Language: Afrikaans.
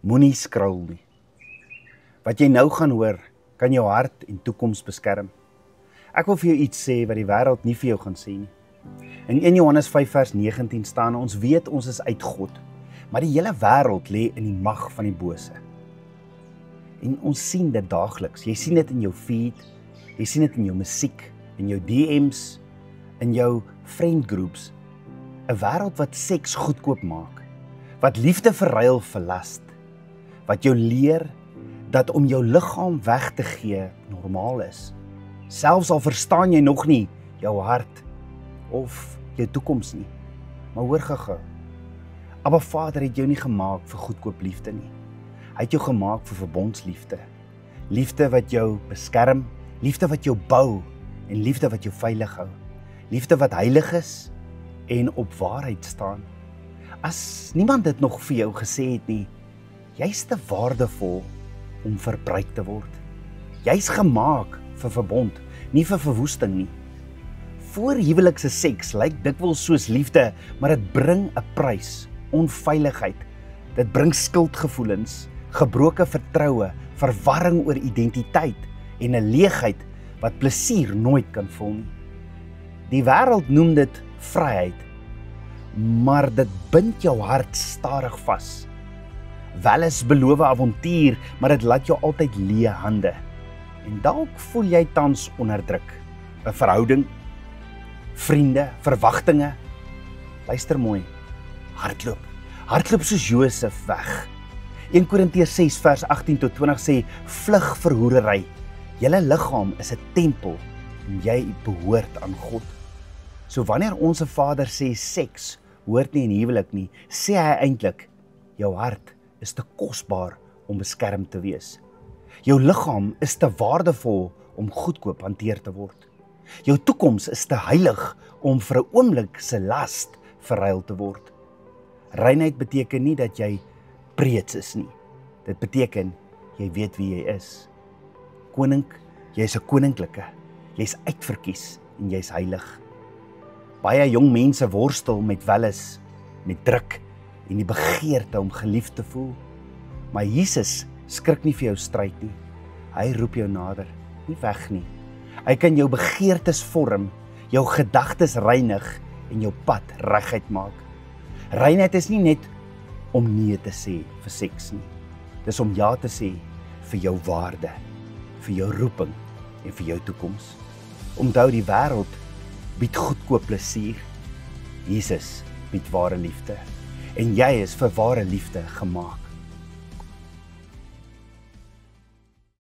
Moenie skrul nie. Wat jy nou gaan hoor, kan jou hart en toekoms beskerm. Ek wil vir jou iets sê wat die wêreld nie vir jou gaan sê nie. In 1 Johannes 5 vers 19 staan, ons weet ons is uit God, maar die hele wêreld lê in die mag van die bose. En ons sien dit daagliks. Jy sien dit in jou feed, jy sien dit in jou musiek, in jou DM's, in jou friendgroups. 'n Wêreld wat seks goedkoop maak, wat liefde verruil vir last, wat jou leer dat om jou liggaam weg te gee normaal is. Selfs al verstaan jy nog nie jou hart of jou toekoms nie. Maar hoor gou-gou. Abba Vader het jou nie gemaak vir goedkoop liefde nie. Hy het jou gemaak vir verbondsliefde. Liefde wat jou beskerm, liefde wat jou bou en liefde wat jou veilig hou. Liefde wat heilig is en op waarheid staan. As niemand dit nog vir jou gesê het nie, jy's te waardevol om verbruik te word. Jy's gemaak vir verbond, nie vir verwoesting nie. Voorhuwelikse seks lyk dikwels soos liefde, maar dit bring 'n prys, onveiligheid. Dit bring skuldgevoelens, gebroke vertroue, verwarring oor identiteit en 'n leegheid wat plesier nooit kan vul nie. Die wêreld noem dit vryheid, maar dit bind jou hart stadig vas. Welis beloof avontuur, maar dit laat jou altyd leë hande. En dalk voel jy tans onder druk. 'n Verhouding, vriende, verwagtinge. Luister mooi. Hardloop soos Josef weg. 1 Korintiërs 6 vers 18 tot 20 sê, vlug vir hoerery. Julle liggaam is 'n tempel en jy behoort aan God. So wanneer ons Vader sê seks hoort nie in huwelik nie, sê hy eintlik, jou hart is te kosbaar om beskerm te wees. Jou liggaam is te waardevol om goedkoop hanteer te word. Jou toekoms is te heilig om vir 'n oomblik se last verruil te word. Reinheid beteken nie dat jy preets is nie. Dit beteken jy weet wie jy is. Koning, jy's 'n koninklike. Jy's uitverkies en jy's heilig. Baie jong mense worstel met welis, met druk en die begeerte om geliefd te voel. Maar Jesus skrik nie vir jou stryd nie. Hy roep jou nader, nie weg nie. Hy kan jou begeertes vorm, jou gedagtes reinig en jou pad reguit maak. Reinheid is nie net om nee te sê vir seks nie. Dis om ja te sê vir jou waarde, vir jou roeping en vir jou toekoms. Onthou, die wêreld bied goedkoop plesier. Jesus bied ware liefde. En jy is vir ware liefde gemaak.